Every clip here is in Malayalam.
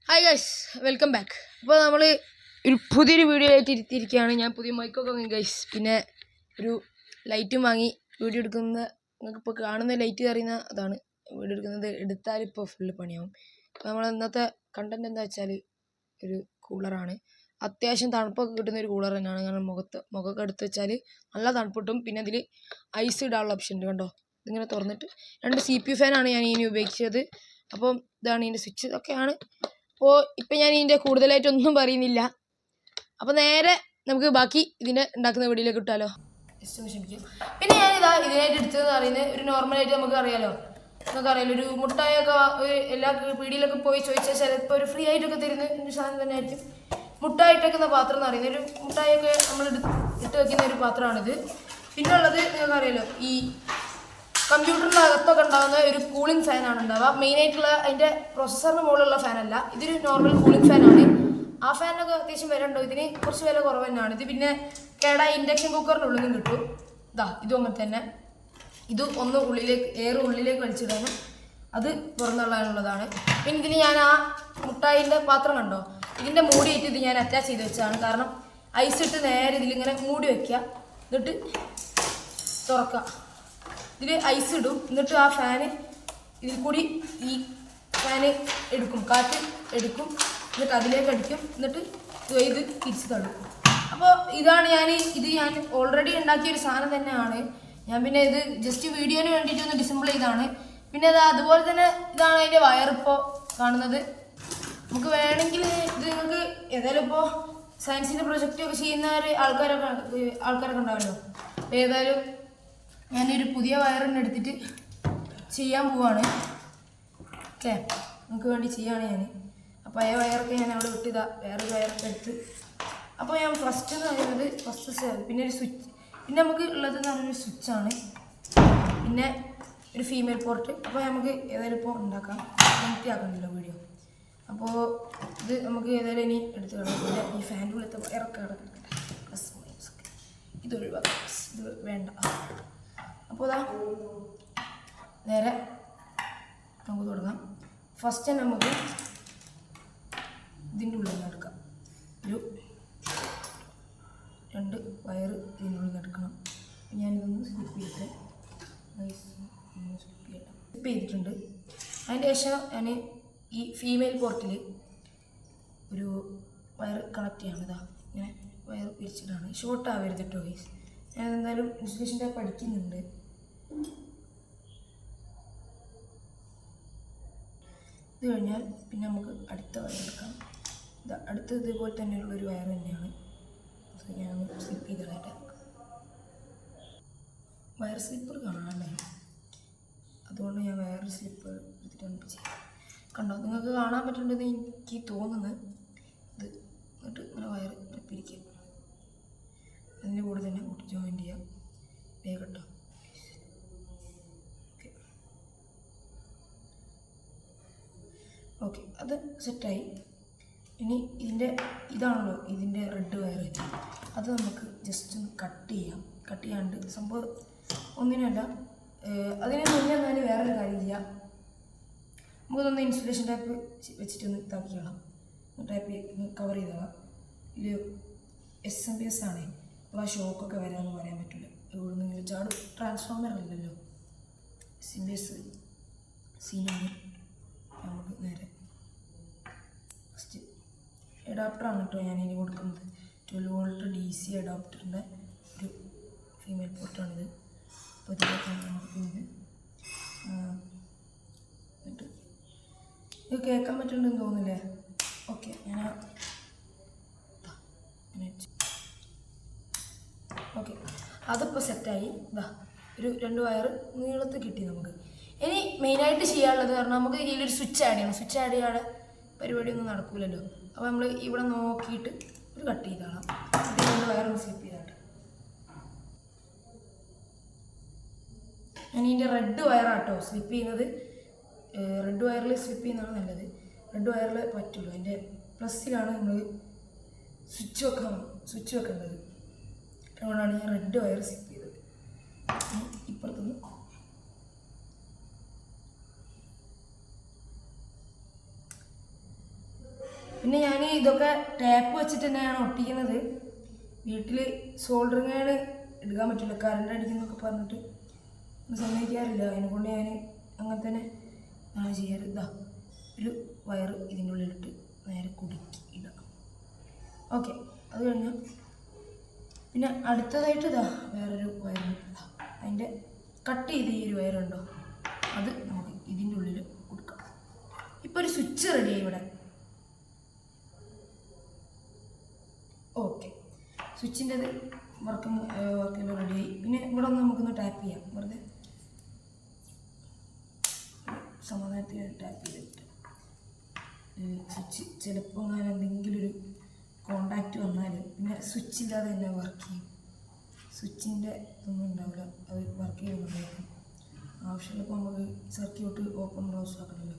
Hi guys, welcome back. അപ്പോൾ നമ്മൾ ഒരു പുതിയൊരു വീഡിയോ ആയിട്ട് ഇരുത്തിയിരിക്കുകയാണ്. ഞാൻ പുതിയ മൈക്കൊക്കെ വാങ്ങി ഗൈസ്. പിന്നെ ഒരു ലൈറ്റും വാങ്ങി. വീഡിയോ എടുക്കുന്നത് നിങ്ങൾക്കിപ്പോൾ കാണുന്ന ലൈറ്റ് അറിയുന്ന അതാണ്. വീഡിയോ എടുക്കുന്നത് എടുത്താലിപ്പോൾ ഫുള്ള് പണിയാവും. അപ്പോൾ നമ്മൾ ഇന്നത്തെ കണ്ടൻറ് എന്താ വെച്ചാൽ ഒരു കൂളറാണ്. അത്യാവശ്യം തണുപ്പൊക്കെ കിട്ടുന്ന ഒരു കൂളർ തന്നെയാണ്. കാരണം മുഖമൊക്കെ എടുത്ത് വെച്ചാൽ നല്ല തണുപ്പ് കിട്ടും. പിന്നെ അതിൽ ഐസ് ഇടാനുള്ള ഓപ്ഷൻ ഉണ്ട്. കണ്ടോ, ഇതിങ്ങനെ തുറന്നിട്ട് 2 CPU ഫാനാണ് ഞാൻ ഇനി ഉപയോഗിച്ചത്. അപ്പം ഇതാണ് ഇതിൻ്റെ സ്വിച്ച്, ഇതൊക്കെയാണ്. അപ്പോൾ ഇപ്പം ഞാൻ ഇതിൻ്റെ കൂടുതലായിട്ടൊന്നും പറയുന്നില്ല. അപ്പോൾ നേരെ നമുക്ക് ബാക്കി ഇതിനെ ഉണ്ടാക്കുന്ന വീഡിയോയിലേക്ക് ഇട്ടാലോ. ജസ്റ്റ് ഒന്ന് ക്ഷമിക്കും. പിന്നെ ഞാനിതാ ഇതിനായിട്ട് എടുത്തതെന്ന് പറയുന്നത് ഒരു നോർമലായിട്ട് നമുക്ക് അറിയാമല്ലോ, ഒരു മുട്ടായൊക്കെ എല്ലാ പീടിയിലൊക്കെ പോയി ചോദിച്ചാൽ ചിലപ്പോൾ ഒരു ഫ്രീ ആയിട്ടൊക്കെ തരുന്ന ഒരു സാധനം തന്നെ ആയിരിക്കും മുട്ടായിട്ടൊക്കെ പാത്രം എന്ന് പറയുന്നത്. ഒരു മുട്ടായൊക്കെ നമ്മൾ ഇട്ട് വെക്കുന്ന ഒരു പാത്രമാണിത്. പിന്നെ ഉള്ളത് നിങ്ങൾക്കറിയാലോ, ഈ കമ്പ്യൂട്ടറിൻ്റെ അകത്തൊക്കെ ഉണ്ടാകുന്ന ഒരു കൂളിംഗ് ഫാനാണ് ഉണ്ടാവുക. മെയിനായിട്ടുള്ള അതിൻ്റെ പ്രൊസസ്സറിന് മുകളിലുള്ള ഫാനല്ല, ഇതൊരു നോർമൽ കൂളിംഗ് ഫാനാണ്. ആ ഫാനൊക്കെ അത്യാവശ്യം വില ഉണ്ടോ, ഇതിന് കുറച്ച് വില കുറവ് തന്നെയാണ്. ഇത് പിന്നെ കേടായ ഇൻഡക്ഷൻ കുക്കറിൻ്റെ ഉള്ളിൽ നിന്നും കിട്ടും. ഇതും അങ്ങനെ തന്നെ. ഇത് ഒന്ന് എയർ ഉള്ളിലേക്ക് വലിച്ചിടാനും അത് തുറന്നുള്ളതാണ്. പിന്നെ ഇതിന് ഞാൻ ആ മുട്ടായിൻ്റെ പാത്രം കണ്ടോ, ഇതിൻ്റെ മൂടിയിട്ട് ഇത് ഞാൻ അറ്റാച്ച് ചെയ്ത് വെച്ചതാണ്. കാരണം ഐസ് ഇട്ട് നേരെ ഇതിലിങ്ങനെ മൂടി വയ്ക്കുക, എന്നിട്ട് തുറക്കുക. ഇതിൽ ഐസ് ഇടും, എന്നിട്ട് ആ ഫാന് ഇതിൽ കൂടി ഈ ഫാന് എടുക്കും, കാറ്റ് എടുക്കും, എന്നിട്ട് അതിലേക്ക് അടിക്കും, എന്നിട്ട് ഇത് തിരിച്ച് തള്ളും. അപ്പോൾ ഇതാണ് ഞാൻ ഓൾറെഡി ഉണ്ടാക്കിയൊരു സാധനം തന്നെയാണ്. ഞാൻ പിന്നെ ഇത് ജസ്റ്റ് വീഡിയോന് വേണ്ടിയിട്ട് ഒന്ന് ഡിസംബിൾ ചെയ്താണ്. പിന്നെ അതുപോലെ തന്നെ ഇതാണ് അതിൻ്റെ വയറിപ്പോൾ കാണുന്നത്. നമുക്ക് വേണമെങ്കിൽ ഇത് നിങ്ങൾക്ക് ഏതായാലും ഇപ്പോൾ സയൻസിൻ്റെ പ്രൊജക്റ്റൊക്കെ ചെയ്യുന്ന ആൾക്കാരൊക്കെ ഉണ്ടാവല്ലോ. അപ്പോൾ ഏതായാലും ഞാനൊരു പുതിയ വയറിന് എടുത്തിട്ട് ചെയ്യാൻ പോവാണ്. ഓക്കെ, നമുക്ക് വേണ്ടി ചെയ്യാണ് ഞാൻ. അപ്പോൾ ആ വയറൊക്കെ ഞാൻ അവിടെ വിട്ടിതാ വേറൊരു വയറൊക്കെ എടുത്ത്. അപ്പോൾ ഞാൻ ഫസ്റ്റ് എന്ന് പറയുന്നത് പിന്നെ ഒരു സ്വിച്ച്, പിന്നെ നമുക്ക് ഉള്ളതെന്ന് പറഞ്ഞൊരു സ്വിച്ചാണ്, പിന്നെ ഒരു ഫീമെയിൽ പോർട്ട്. അപ്പോൾ നമുക്ക് ഏതായാലും ഇപ്പോൾ ഉണ്ടാക്കാം, ആക്കണ്ടല്ലോ വീഡിയോ. അപ്പോൾ ഇത് നമുക്ക് ഏതായാലും ഇനി എടുത്ത് കളയാം. ഈ ഫാൻ്റെ ഉള്ളിലത്തെ വയറൊക്കെ കിടക്കട്ടെ, പ്ലസ് മൈനസ് ഒക്കെ ഇത് ഒഴിവാക്കാം, ഇത് വേണ്ട. അപ്പോൾ നേരെ നമുക്ക് തുടങ്ങാം. ഫസ്റ്റ് നമുക്ക് ഇതിൻ്റെ ഉള്ളിൽ നിന്ന് എടുക്കാം. ഒരു 2 വയർ ഇതിൻ്റെ ഉള്ളിൽ നിന്ന് എടുക്കണം. ഞാനിതൊന്ന് സ്ലിപ്പ് ചെയ്തിട്ടുണ്ട്. അതിൻ്റെ ശേഷം ഞാൻ ഈ ഫീമെയിൽ പോർട്ടിൽ ഒരു വയർ കണക്ട് ചെയ്യണം. ഇങ്ങനെ വയർ പിരിച്ചിട്ടാണ്, ഷോർട്ട് ആവരുത് കേട്ടോ ഗൈസ്. ഞാൻ എന്തായാലും ഇൻസ്റ്റലേഷൻ്റെ പഠിക്കുന്നുണ്ട്. ഇത് കഴിഞ്ഞാൽ പിന്നെ നമുക്ക് അടുത്ത വയർ എടുക്കാം. അടുത്തത് ഇതുപോലെ തന്നെയുള്ളൊരു വയർ തന്നെയാണ്. ഞാനൊന്ന് സ്ലിപ്പ് ചെയ്ത് കളയട്ടെ. വയർ സ്ലിപ്പർ കാണാണ്ടേ, അതുകൊണ്ട് ഞാൻ വേറൊരു സ്ലിപ്പർ എടുത്തിട്ടാണ് ചെയ്യാം. കണ്ടോ, നിങ്ങൾക്ക് കാണാൻ പറ്റുന്നുണ്ടെന്ന് എനിക്ക് തോന്നുന്നത്. ഇത് എന്നിട്ട് ഇങ്ങനെ വയർ പിരിക്കുക, അതിൻ്റെ കൂടെ തന്നെ കൂട്ടി ജോയിൻ ചെയ്യാം വേഗം കേട്ടോ. ഓക്കെ, അത് സെറ്റായി. ഇനി ഇതാണല്ലോ ഇതിൻ്റെ റെഡ് വയർ, അത് നമുക്ക് ജസ്റ്റ് ഒന്ന് കട്ട് ചെയ്യാണ്ട് സംഭവം ഒന്നിനല്ല. അതിനെ മുന്നേ ഞാൻ വേറൊരു കാര്യം ചെയ്യാം. നമുക്കൊന്ന് ഇൻസുലേഷൻ ടൈപ്പ് വെച്ചിട്ടൊന്ന് ഇതാക്കിക്കണം, ടൈപ്പ് കവർ ചെയ്തോളാം. ഇത് SMPS ആണ്, അപ്പോൾ ആ ഷോക്കൊക്കെ വരാമെന്ന് പറയാൻ പറ്റില്ല. ഇവിടെ നിങ്ങൾ ചാട് ട്രാൻസ്ഫോമർ അല്ലല്ലോ, SMPS സീനാണ്. നമുക്ക് നേരെ ഫസ്റ്റ് അഡാപ്റ്ററാണ് കേട്ടോ ഞാനിനി കൊടുക്കുന്നത്. 12 വോൾട്ട് DC അഡാപ്റ്ററിൻ്റെ ഒരു ഫീമെയിൽ പോർട്ടാണിത്. അപ്പോൾ ഇതിലേക്കാണ് നമുക്ക് എന്നിട്ട് ഇത് കേൾക്കാൻ പറ്റുന്നുണ്ടെന്ന് തോന്നില്ലേ? ഓക്കെ, ഓക്കെ, അതിപ്പോൾ സെറ്റായി. ഒരു 2 വയർ നീളത്തിൽ കിട്ടി നമുക്ക്. ഇനി മെയിനായിട്ട് ചെയ്യാനുള്ളത് കാരണം നമുക്ക് ഇതിലൊരു സ്വിച്ച് ആഡ് ചെയ്യണം. സ്വിച്ച് ആഡ് ചെയ്യാതെ പരിപാടിയൊന്നും നടക്കില്ലല്ലോ. അപ്പോൾ നമ്മൾ ഇവിടെ നോക്കിയിട്ട് ഒരു കട്ട് ചെയ്താണ്. 2 വയറൊന്ന് സ്ലിപ്പ് ചെയ്താട്ട് ഞാൻ ഇതിൻ്റെ റെഡ് വയറാട്ടോ സ്ലിപ്പ് ചെയ്യുന്നത്. റെഡ് വയറിൽ സ്ലിപ്പ് ചെയ്യുന്നതാണ് നല്ലത്. റെഡ് വയറിൽ പറ്റുള്ളൂ. അതിൻ്റെ പ്ലസ്സിലാണ് നമ്മൾ സ്വിച്ച് വെക്കേണ്ടത്. അതുകൊണ്ടാണ് ഞാൻ റെഡ് വയർ സ്ലിപ്പ് ചെയ്തത്. ഇപ്പുറത്തുനിന്ന് പിന്നെ ഞാൻ ഇതൊക്കെ ടാപ്പ് വെച്ചിട്ട് തന്നെയാണ് ഒട്ടിക്കുന്നത്. വീട്ടിൽ സോൾഡറിങ് ആണ് എടുക്കാൻ പറ്റില്ല, കറണ്ട് അടിക്കുന്നൊക്കെ പറഞ്ഞിട്ട് സമ്മതിക്കാറില്ല. അതിനെക്കൊണ്ട് ഞാൻ അങ്ങനെ തന്നെ ആണ് ചെയ്യാറ്. ഇതാ ഒരു വയറ് ഇതിൻ്റെ ഉള്ളിലിട്ട് നേരെ കുടുക്കി ഇടാം. ഓക്കെ, അത് കഴിഞ്ഞാൽ പിന്നെ അടുത്തതായിട്ട് ഇതാ വേറൊരു വയറുണ്ട്. അതിൻ്റെ കട്ട് ചെയ്ത് ഈ ഒരു വയറുണ്ടോ അത് നമുക്ക് ഇതിൻ്റെ ഉള്ളിൽ കൊടുക്കാം. ഇപ്പോൾ ഒരു സ്വിച്ച് റെഡിയായി ഇവിടെ. ഓക്കെ, സ്വിച്ചിൻ്റെത് വർക്കെല്ലാം റെഡിയായി. പിന്നെ ഇവിടെ ഒന്ന് നമുക്കൊന്ന് ടാപ്പ് ചെയ്യാം, വെറുതെ സമാധാനത്തിൽ ടാപ്പ് ചെയ്തിട്ട്. സ്വിച്ച് ചിലപ്പോൾ ഞാൻ എന്തെങ്കിലും ഒരു കോണ്ടാക്റ്റ് വന്നാൽ പിന്നെ സ്വിച്ചില്ലാതെ തന്നെ വർക്ക് ചെയ്യും. സ്വിച്ചിൻ്റെ ഇതൊന്നും ഉണ്ടാവില്ല, അത് വർക്ക് ചെയ്യുന്നുണ്ടായിരിക്കും. ആവശ്യമുള്ളപ്പോൾ നമുക്ക് സർക്യൂട്ട് ഓപ്പൺ ക്ലോസ് ആക്കണമല്ലോ,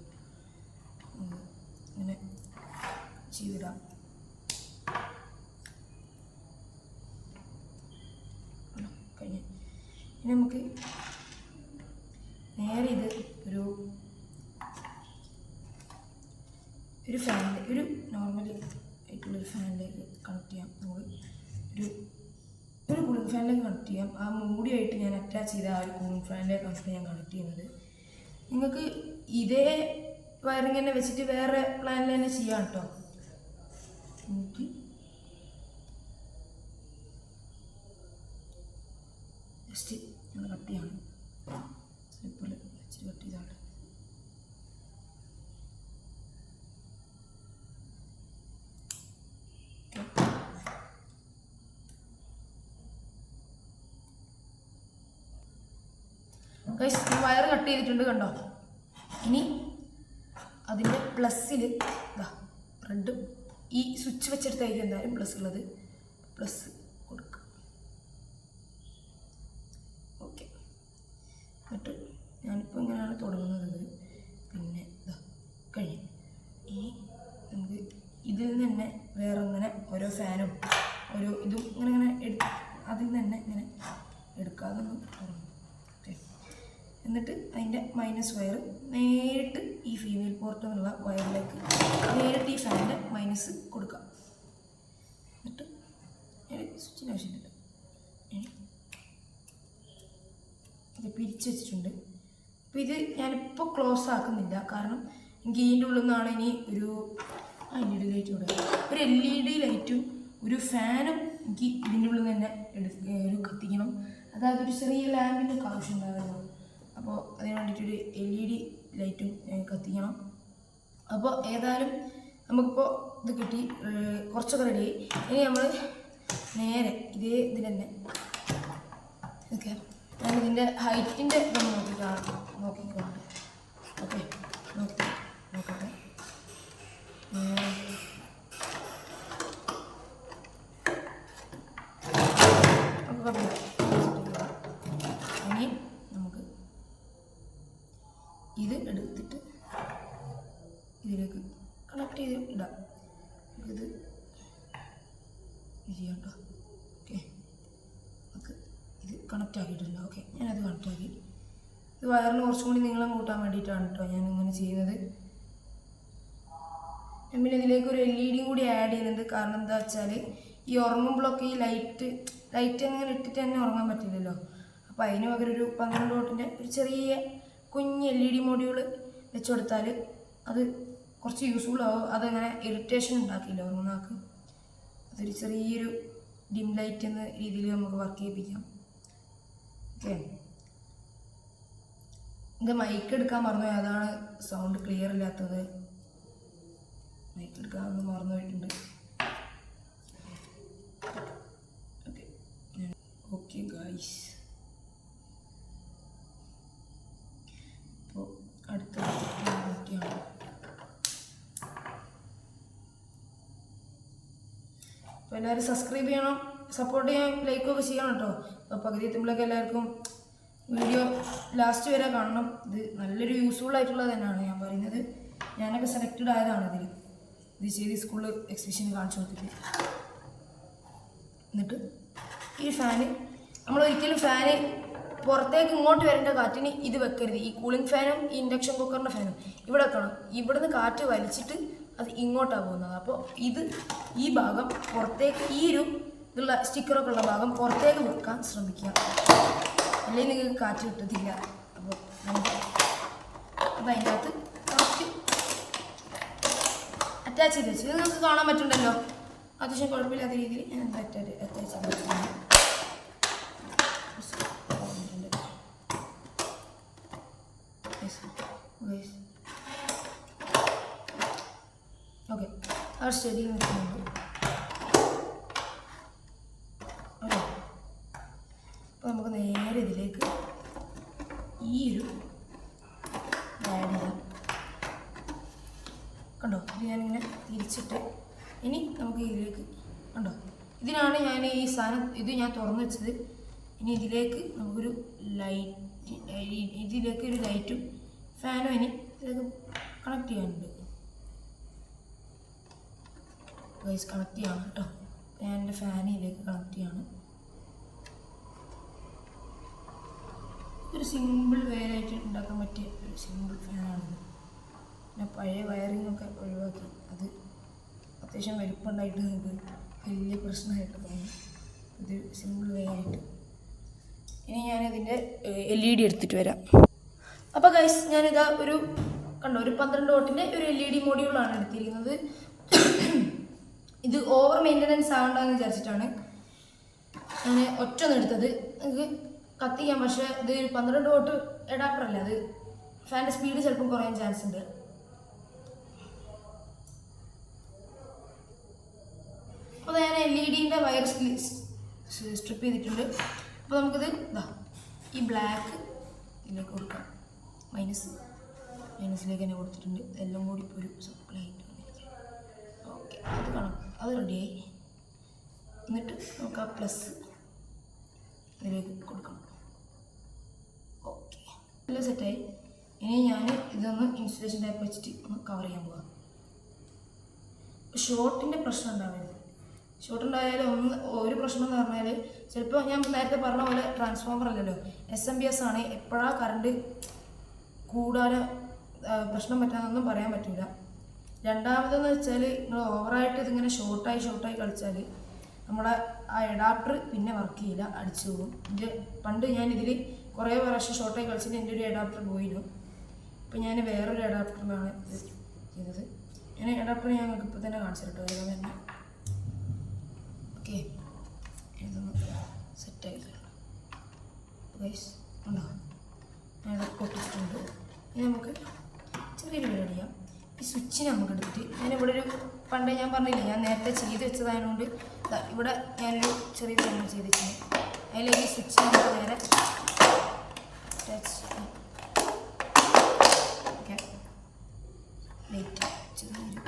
അങ്ങനെ ചെയ്തിടാം. കഴിഞ്ഞ് ഇനി നമുക്ക് നേരെ ഇത് ഒരു ഫാനിൽ ഒരു നോർമലി ആയിട്ടുള്ളൊരു ഫാനിലേക്ക് കണക്ട് ചെയ്യാം. നമ്മൾ ഒരു കൂളിംഗ് ഫാനിലേക്ക് കണക്ട് ചെയ്യാം. ആ മൂടിയായിട്ട് ഞാൻ അറ്റാച്ച് ചെയ്ത ആ ഒരു കൂളിംഗ് ഫാനിലേക്കാണ് ഞാൻ കണക്ട് ചെയ്യുന്നത്. നിങ്ങൾക്ക് ഇതേ വയറിങ് തന്നെ വെച്ചിട്ട് വേറെ പ്ലാനിൽ തന്നെ ചെയ്യാം കേട്ടോ. എനിക്ക് ജസ്റ്റ് ഞങ്ങൾ കട്ട് ചെയ്യാണ്, സ്ലിപ്പിൽ വെച്ചിട്ട് കട്ട് ചെയ്താണ്. വയർ കട്ട് ചെയ്തിട്ടുണ്ട് കണ്ടോ. ഇനി അതിൻ്റെ പ്ലസ്സിൽ റെഡ് ഈ സ്വിച്ച് വെച്ചെടുത്തായിരിക്കും എന്തായാലും പ്ലസ് ഉള്ളത്, പ്ലസ് കൊടുക്കുക. ഓക്കെ, എന്നിട്ട് ഞാനിപ്പോൾ ഇങ്ങനെയാണ് തുടങ്ങുന്നത്. പിന്നെ കഴിഞ്ഞു. ഇനി നമുക്ക് ഇതിൽ നിന്ന് തന്നെ വേറെ ഇങ്ങനെ ഓരോ ഫാനും ഓരോ ഇതും ഇങ്ങനെ അതിൽ നിന്ന് തന്നെ ഇങ്ങനെ എടുക്കാതെ തുടങ്ങും. എന്നിട്ട് അതിൻ്റെ മൈനസ് വയർ നേരിട്ട് ഈ ഫീമെയിൽ പോർട്ട് എന്നുള്ള വയറിലേക്ക് നേരിട്ട് ഈ ഫാനിൻ്റെ മൈനസ് കൊടുക്കാം. എന്നിട്ട് സ്വിച്ചിന് ആവശ്യമില്ല, ഇത് പിരിച്ച് വെച്ചിട്ടുണ്ട്. അപ്പോൾ ഇത് ഞാനിപ്പോൾ ക്ലോസ് ആക്കുന്നില്ല, കാരണം എനിക്ക് ഇതിൻ്റെ ഉള്ളിൽ നിന്നാണ് ഇനി ഒരു LED ലൈറ്റ് കൂടെ ഒരു LED ലൈറ്റും ഒരു ഫാനും എനിക്ക് ഇതിൻ്റെ ഉള്ളിൽ നിന്ന് തന്നെ ഒരു കത്തിക്കണം. അതായത് ഒരു ചെറിയ ലാമ്പിൻ്റെ ആവശ്യം ഉണ്ടാകുന്നു. അപ്പോൾ അതിന് വേണ്ടിയിട്ടൊരു LED ലൈറ്റും കത്തിക്കണം. അപ്പോൾ ഏതായാലും നമുക്കിപ്പോൾ ഇത് കിട്ടി, കുറച്ചൊക്കെ റെഡിയായി. ഇനി നമ്മൾ നേരെ ഇതേ ഇതിൽ തന്നെ ഓക്കെ ഞാൻ ഇതിൻ്റെ ഹൈറ്റിൻ്റെ ഇതൊന്ന് നോക്കിക്കോട്ടെ. ഓക്കെ, നോക്കട്ടെ. ഇനി നമുക്ക് ഇത് എടുത്തിട്ട് ഇതിലേക്ക് കണക്ട് ചെയ്ത് ഇടാം. ഇത് ചെയ്യാം കേട്ടോ. ഓക്കെ, നമുക്ക് ഇത് കണക്റ്റ് ആക്കിയിട്ടില്ല. ഓക്കെ, ഞാനത് കണക്റ്റ് ആക്കി. ഇത് വയറിന് കുറച്ചും കൂടി നീളം കൂട്ടാൻ വേണ്ടിയിട്ടാണ് കേട്ടോ ഞാൻ ഇങ്ങനെ ചെയ്യുന്നത്. ഞാൻ പിന്നെ ഇതിലേക്ക് ഒരു LED കൂടി ആഡ് ചെയ്യുന്നുണ്ട്. കാരണം എന്താ വെച്ചാൽ ഈ ഉറങ്ങുമ്പോഴൊക്കെ ഈ ലൈറ്റ് അങ്ങനെ ഇട്ടിട്ട് തന്നെ ഉറങ്ങാൻ പറ്റില്ലല്ലോ. അപ്പോൾ അതിന് പകരം ഒരു 12 വോട്ടിൻ്റെ ഒരു ചെറിയ കുഞ്ഞ് LED മൊഡ്യൂൾ വെച്ച് കൊടുത്താൽ അത് കുറച്ച് യൂസ്ഫുൾ ആവും. അതങ്ങനെ ഇറിറ്റേഷൻ ഉണ്ടാക്കില്ല ഉറങ്ങുന്നവർക്ക്. അതൊരു ചെറിയൊരു ഡിം ലൈറ്റ് എന്ന രീതിയിൽ നമുക്ക് വർക്ക് ചെയ്യിപ്പിക്കാം. ഓക്കെ, ഇത് മൈക്ക് എടുക്കാൻ മറന്നുപോയി, അതാണ് സൗണ്ട് ക്ലിയർ ഇല്ലാത്തത്. മൈക്ക് എടുക്കാനൊന്നും മറന്നു പോയിട്ടുണ്ട്. ഓക്കെ ഗൈസ്, അപ്പോൾ അടുത്ത ഓക്കെയാണ്. അപ്പോൾ എല്ലാവരും സബ്സ്ക്രൈബ് ചെയ്യണം, സപ്പോർട്ട് ചെയ്യാൻ, ലൈക്കൊക്കെ ചെയ്യണം കേട്ടോ. അപ്പോൾ പകുതി എത്തുമ്പോഴൊക്കെ എല്ലാവർക്കും വീഡിയോ ലാസ്റ്റ് വരെ കാണണം. ഇത് നല്ലൊരു യൂസ്ഫുൾ ആയിട്ടുള്ളത് തന്നെയാണ് ഞാൻ പറയുന്നത്. ഞാനൊക്കെ സെലക്റ്റഡ് ആയതാണ് ഇത് ചെയ്ത് സ്കൂളിൽ എക്സിബിഷന് കാണിച്ചു കൊടുത്തിട്ട്. എന്നിട്ട് ഈ ഫാന് നമ്മൾ ഒരിക്കലും ഫാന് പുറത്തേക്ക് ഇങ്ങോട്ട് വരേണ്ട കാറ്റിന് ഇത് വെക്കരുത്. ഈ കൂളിംഗ് ഫാനും ഈ ഇൻഡക്ഷൻ കുക്കറിൻ്റെ ഫാനും ഇവിടെ വെക്കണം. ഇവിടുന്ന് കാറ്റ് വലിച്ചിട്ട് അത് ഇങ്ങോട്ടാണ് പോകുന്നത്. അപ്പോൾ ഈ ഭാഗം പുറത്തേക്ക്, ഈ ഒരു ഇതുള്ള സ്റ്റിക്കറൊക്കെ ഉള്ള ഭാഗം പുറത്തേക്ക് വെക്കാൻ ശ്രമിക്കുക, അല്ലെങ്കിൽ നിങ്ങൾക്ക് കാറ്റ് കിട്ടത്തില്ല. അപ്പോൾ അതിൻ്റെ അകത്ത് കറക്റ്റ് അറ്റാച്ച് ചെയ്ത് വെച്ച് നിങ്ങൾക്ക് കാണാൻ പറ്റുന്നുണ്ടല്ലോ. അത്യാവശ്യം കുഴപ്പമില്ലാത്ത രീതിയിൽ ഞാൻ അറ്റാച്ച് ചെയ്ത് വെച്ചിട്ടുണ്ട്. ഓക്കെ, ആ സ്റ്റഡി നിൽക്കുന്നുണ്ട്. ഓക്കെ, അപ്പോൾ നമുക്ക് നേരെ ഇതിലേക്ക് ഈ ഒരു ആഡ് ചെയ്യാം. കണ്ടോ, ഇത് ഞാനിങ്ങനെ തിരിച്ചിട്ട് ഇനി നമുക്ക് ഇതിലേക്ക് കണ്ടോ, ഇതിനാണ് ഞാൻ ഈ സാധനം ഇത് ഞാൻ തുറന്നു വെച്ചത്. ഇനി ഇതിലേക്ക് നമുക്കൊരു ഇതിലേക്ക് ഒരു ലൈറ്റും ഫാനും ഇനി ഇതിലേക്ക് കണക്ട് ചെയ്യാനുണ്ട്. ഗൈസ് കണക്ട് ചെയ്യാണ് കേട്ടോ. ഞാൻ എൻ്റെ ഫാൻ ഇതിലേക്ക് കണക്ട് ചെയ്യാണ്. ഒരു സിമ്പിൾ വേരായിട്ട് ഉണ്ടാക്കാൻ പറ്റിയ ഒരു സിമ്പിൾ ഫാനാണിത്. പിന്നെ പഴയ വയറിങ്ങൊക്കെ ഒഴിവാക്കി അത് അത്യാവശ്യം വലിപ്പമുണ്ടായിട്ട് നമുക്ക് വലിയ പ്രശ്നമായിട്ട് തോന്നി. ഇത് സിമ്പിൾ വേയായിട്ട്. ഇനി ഞാനിതിൻ്റെ LED എടുത്തിട്ട് വരാം. അപ്പോൾ ഗൈസ് ഞാനിതാ കണ്ടോ ഒരു 12 വാട്ടിൻ്റെ ഒരു LED മോഡ്യൂളാണ് എടുത്തിരിക്കുന്നത്. ഇത് ഓവർ മെയിൻ്റനൻസ് ആവണ്ടെന്ന് വിചാരിച്ചിട്ടാണ് ഞാൻ ഒറ്റൊന്നും എടുത്തത്. നമുക്ക് കത്തിക്കാം, പക്ഷേ ഇത് ഒരു 12 വാട്ട് അഡാപ്റ്റർ അല്ല, അത് ഫാൻ്റെ സ്പീഡ് ചിലപ്പം കുറയാൻ ചാൻസ് ഉണ്ട്. അപ്പോൾ ഞാൻ LED വയർ സ്ട്രിപ്പ് ചെയ്തിട്ടുണ്ട്. അപ്പോൾ നമുക്കിത് ഈ ബ്ലാക്ക് ഇതിലേക്ക് കൊടുക്കാം. മൈനസിലേക്ക് തന്നെ കൊടുത്തിട്ടുണ്ട്. എല്ലാം കൂടി ഇപ്പോൾ ഒരു സപ്ലൈ ആയിട്ട് വന്നിരിക്കും. ഓക്കെ, അത് കാണാം, അത് റെഡിയായി. എന്നിട്ട് നമുക്ക് ആ പ്ലസ് ഇതിലേക്ക് കൊടുക്കണം. ഓക്കെ, എല്ലാം സെറ്റായി. ഇനി ഞാൻ ഇതൊന്ന് ഇൻസുലേഷൻ ടൈപ്പ് വെച്ചിട്ട് ഒന്ന് കവർ ചെയ്യാൻ പോകാം. ഷോർട്ടിൻ്റെ പ്രശ്നം ഉണ്ടാവരുത്. ഷോർട്ട് ഉണ്ടായാലും ഒരു പ്രശ്നം എന്ന് പറഞ്ഞാൽ ചിലപ്പോൾ ഞാൻ നേരത്തെ പറഞ്ഞ പോലെ ട്രാൻസ്ഫോമർ അല്ലല്ലോ, SMPS ആണ്. എപ്പോഴാണ് കറണ്ട് കൂടാതെ പ്രശ്നം പറ്റാമെന്നൊന്നും പറയാൻ പറ്റില്ല. രണ്ടാമതെന്ന് വെച്ചാൽ നിങ്ങൾ ഓവറായിട്ട് ഇതിങ്ങനെ ഷോർട്ടായി കളിച്ചാൽ നമ്മുടെ ആ അഡാപ്റ്റർ പിന്നെ വർക്ക് ചെയ്യില്ല, അടിച്ചു പോകും. പണ്ട് ഞാനിതിൽ കുറേ പ്രാവശ്യം ഷോർട്ടായി കളിച്ചിട്ട് എൻ്റെ ഒരു അഡാപ്റ്റർ പോയിരുന്നു. ഇപ്പം ഞാൻ വേറൊരു അഡാപ്റ്ററിലാണ് ഇത് ചെയ്തത്. ഞാൻ അഡാപ്റ്റർ ഞങ്ങൾക്ക് ഇപ്പോൾ തന്നെ കാണിച്ചിട്ടോ, വേഗം തന്നെ. ഓക്കെ, ഇതൊന്ന് സെറ്റായിട്ട് ഗൈസ് ഉണ്ടോ, ഞാനത് പൊട്ടിച്ചിട്ടുണ്ട്. ഇനി നമുക്ക് ചെറിയൊരു പരിപാടി ചെയ്യാം. ഈ സ്വിച്ചിനെ നമുക്ക് എടുത്തിട്ട് ഞാനിവിടെ പണ്ടേ ഞാൻ പറഞ്ഞില്ലേ, ഞാൻ നേരത്തെ ചെയ്ത് വെച്ചതായതുകൊണ്ട് ഇവിടെ ഞാനൊരു ചെറിയ കാര്യം ചെയ്ത് വെച്ചിട്ടുണ്ട്. അതിലേക്ക് ഈ സ്വിച്ച് നമുക്ക് നേരെ അറ്റാച്ച് ഓക്കെ. ലൈറ്റ് ചെറിയൊരു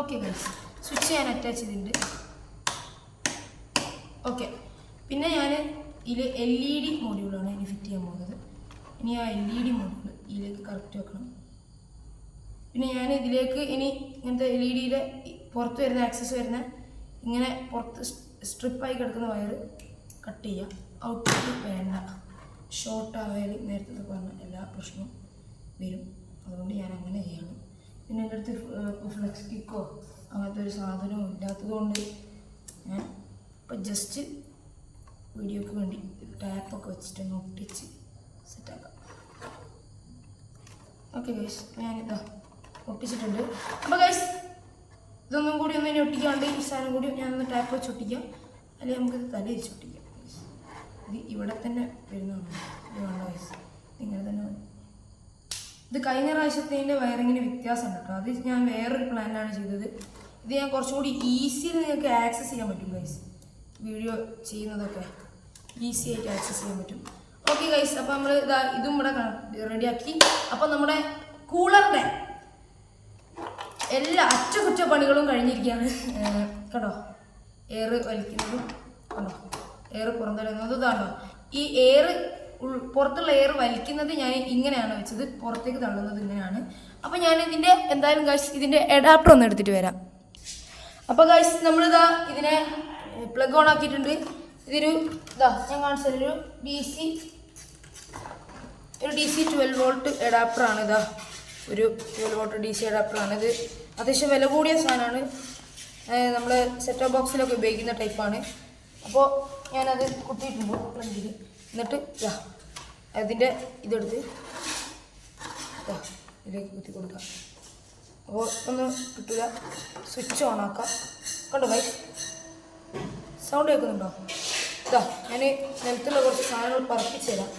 ഓക്കെ ഗൈസ്, സ്വിച്ച് ഞാൻ അറ്റാച്ച് ചെയ്തിട്ടുണ്ട്. ഓക്കെ, പിന്നെ ഞാൻ ഇതിൽ LED മോഡ്യൂളാണ് ഇനി ഫിറ്റ് ചെയ്യാൻ പോകുന്നത്. ഇനി ആ LED മോഡ്യൂൾ ഇതിലേക്ക് കറക്റ്റ് വെക്കണം. പിന്നെ ഞാൻ ഇതിലേക്ക് ഇനി ഇങ്ങനത്തെ LED പുറത്ത് വരുന്ന ആക്സസ് വരുന്ന ഇങ്ങനെ പുറത്ത് സ്ട്രിപ്പായി കിടക്കുന്ന വയർ കട്ട് ചെയ്യുക. ഔട്ട്പുട്ട് വേണ്ട, ഷോർട്ട് ആയാൽ നേരത്തെ പറഞ്ഞ എല്ലാ പ്രശ്നവും വരും. അതുകൊണ്ട് ഞാൻ അങ്ങനെ ചെയ്യണം. പിന്നെ എൻ്റെ അടുത്ത് ഫ്ലെക്സ് കിക്കോ അങ്ങനത്തെ ഒരു സാധനവും ഇല്ലാത്തതുകൊണ്ട് ഞാൻ ഇപ്പം ജസ്റ്റ് വീഡിയോക്ക് വേണ്ടി ഒരു ടാപ്പൊക്കെ വെച്ചിട്ടൊന്ന് ഒട്ടിച്ച് സെറ്റാക്കാം. ഓക്കെ ഗൈസ്, ഞാനിതാ ഒട്ടിച്ചിട്ടുണ്ട്. അപ്പോൾ ഗൈസ് ഇതൊന്നും കൂടി ഒന്ന് ഇനി ഒട്ടിക്കാണ്ട് ഈ സാധനം കൂടി ഞാനൊന്ന് ടാപ്പ് വെച്ച് ഒട്ടിക്കാം, അല്ലെങ്കിൽ നമുക്കിത് തല തിരിച്ചൊട്ടിക്കാം. ഇത് ഇവിടെ തന്നെ വരുന്നതാണ്. ഇത് വേണ്ട ഗൈസ്, ഇങ്ങനെ തന്നെ മതി. ഇത് കഴിഞ്ഞ പ്രാവശ്യത്തിൻ്റെ വയറിങ്ങിന് വ്യത്യാസമുണ്ട് കേട്ടോ. അത് ഞാൻ വേറൊരു പ്ലാനിലാണ് ചെയ്തത്. ഇത് ഞാൻ കുറച്ചും കൂടി ഈസിയിൽ നിങ്ങൾക്ക് ആക്സസ് ചെയ്യാൻ പറ്റും ഗൈസ്. വീഡിയോ ചെയ്യുന്നതൊക്കെ ഈസി ആയിട്ട് ആക്സസ് ചെയ്യാൻ പറ്റും. ഓക്കെ ഗൈസ്, അപ്പോൾ നമ്മൾ ഇതും ഇവിടെ റെഡിയാക്കി. അപ്പോൾ നമ്മുടെ കൂളറിൻ്റെ എല്ലാ അറ്റകുറ്റപ്പണികളും കഴിഞ്ഞിരിക്കുകയാണ് കേട്ടോ. എയർ വലിക്കുന്നതും കണ്ടോ, എയർ പുറന്തള്ളുന്നതും ഇതാണോ. ഈ എയർ പുറത്തുള്ള എയർ വലിക്കുന്നത് ഞാൻ ഇങ്ങനെയാണ് വെച്ചത്, പുറത്തേക്ക് തള്ളുന്നത് ഇങ്ങനെയാണ്. അപ്പോൾ ഞാൻ എന്തായാലും ഗൈസ് ഇതിൻ്റെ അഡാപ്റ്റർ ഒന്ന് എടുത്തിട്ട് വരാം. അപ്പോൾ ഗൈസ് നമ്മളിതാ ഇതിനെ പ്ലഗ് ഓൺ ആക്കിയിട്ടുണ്ട്. ഇതൊരു ഞാൻ കാണിച്ചൊരു DC ഒരു DC 12 വോൾട്ട് അഡാപ്റ്ററാണ്. ഇതാ ഒരു 12 വോൾട്ട് DC അഡാപ്റ്ററാണ്. ഇത് അത്യാവശ്യം വില കൂടിയ സാധനമാണ്. നമ്മൾ സെറ്റപ്പ് ബോക്സിലൊക്കെ ഉപയോഗിക്കുന്ന ടൈപ്പാണ്. അപ്പോൾ ഞാനത് കുത്തിയിട്ടുണ്ട് പ്ലങ്കിൽ. എന്നിട്ട് അതിൻ്റെ ഇതെടുത്ത് ഇതിലേക്ക് കുത്തി കൊടുക്കാം. അപ്പോൾ ഒന്നും കിട്ടില്ല. സ്വിച്ച് ഓൺ ആക്കാം. കണ്ടോ ഗൈസ്, സൗണ്ട് കേൾക്കുന്നുണ്ടോ? ഞാൻ നിലത്തുള്ള കുറച്ച് സാധനങ്ങൾ പറപ്പിച്ച് തരാം.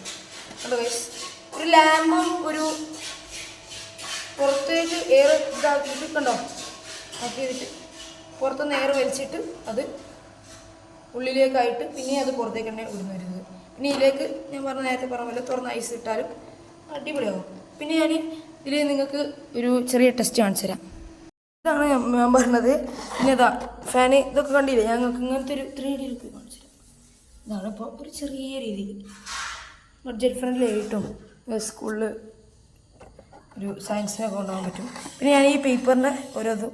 കണ്ടോ ഗൈസ്, ഒരു ലാമ്പും ഒരു പുറത്തേക്ക് എയർ ഇതാക്കിയിട്ട് കണ്ടോ ആക്കി ചെയ്തിട്ട് പുറത്തുനിന്ന് എയർ വലിച്ചിട്ട് അത് ഉള്ളിലേക്കായിട്ട് പിന്നെ അത് പുറത്തേക്ക് തന്നെ ഇടുന്നു വരുന്നത്. പിന്നെ ഇതിലേക്ക് ഞാൻ നേരത്തെ പറഞ്ഞ പോലെ തുറന്ന് ഐസ് ഇട്ടാലും അടിപൊളിയാവും. പിന്നെ ഞാൻ ഇതിൽ നിങ്ങൾക്ക് ഒരു ചെറിയ ടെസ്റ്റ് കാണിച്ചു തരാം. ഇതാണ് ഞാൻ പറഞ്ഞത്. പിന്നെ ഇതാ ഫാന് ഇതൊക്കെ കണ്ടില്ലേ, ഞങ്ങൾക്ക് ഇങ്ങനത്തെ ഒരു 3D ലുക്ക് കാണിച്ചു തരാം. ഇതാണ് ഇപ്പോൾ ഒരു ചെറിയ രീതിയിൽ ബഡ്ജറ്റ് ഫ്രണ്ട്ലി ആയിട്ടും സ്കൂളിൽ ഒരു സയൻസിനൊക്കെ കൊണ്ടുപോകാൻ പറ്റും. പിന്നെ ഞാൻ ഈ പേപ്പറിൻ്റെ ഓരോതും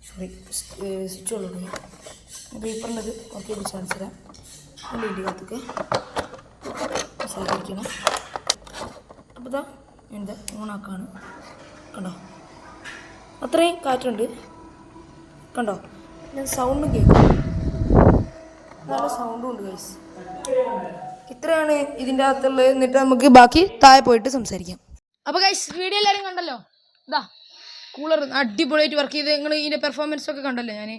സ്വിച്ച് ഉള്ളൂ. പേപ്പറിൻ്റെ ഇത് ഓക്കെ പിടിച്ച് കാണിച്ചു തരാം. നല്ല ഇടികത്തൊക്കെ സഹായിക്കണം. അപ്പോൾ ഇതാ എന്താ ഓണാക്കാണ്. കണ്ടോ അത്രയും കാറ്റുണ്ട്. കണ്ടോ ഞാൻ സൗണ്ടും കേൾക്കും, നല്ല സൗണ്ടും ഉണ്ട് ഗൈസ്. ഇത്രയാണ് ഇതിൻ്റെ അകത്തുള്ളത്. എന്നിട്ട് നമുക്ക് ബാക്കി താഴെ പോയിട്ട് സംസാരിക്കാം. അപ്പോൾ ഗൈസ് വീഡിയോ എല്ലാവരും കണ്ടല്ലോ. ഇതാ കൂളർ അടിപൊളിയായിട്ട് വർക്ക് ചെയ്ത് നിങ്ങൾ ഇതിൻ്റെ പെർഫോമൻസൊക്കെ കണ്ടല്ലോ. ഞാൻ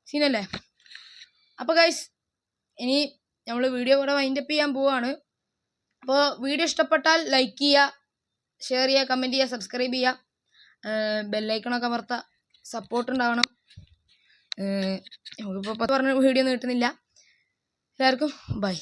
സീനല്ലേ. അപ്പോൾ ഗൈസ് ഇനി നമ്മൾ വീഡിയോ കൂടെ വൈൻഡപ്പ് ചെയ്യാൻ പോവുകയാണ്. അപ്പോൾ വീഡിയോ ഇഷ്ടപ്പെട്ടാൽ ലൈക്ക് ചെയ്യുക, ഷെയർ ചെയ്യുക, കമൻറ്റ് ചെയ്യുക, സബ്സ്ക്രൈബ് ചെയ്യുക, ബെല്ലൈക്കണൊക്കെ അമർത്തുക. സപ്പോർട്ട് ഉണ്ടാവണം. നമുക്കിപ്പോൾ പറഞ്ഞ വീഡിയോ ഒന്നും കിട്ടുന്നില്ല. എല്ലാവർക്കും ബൈ.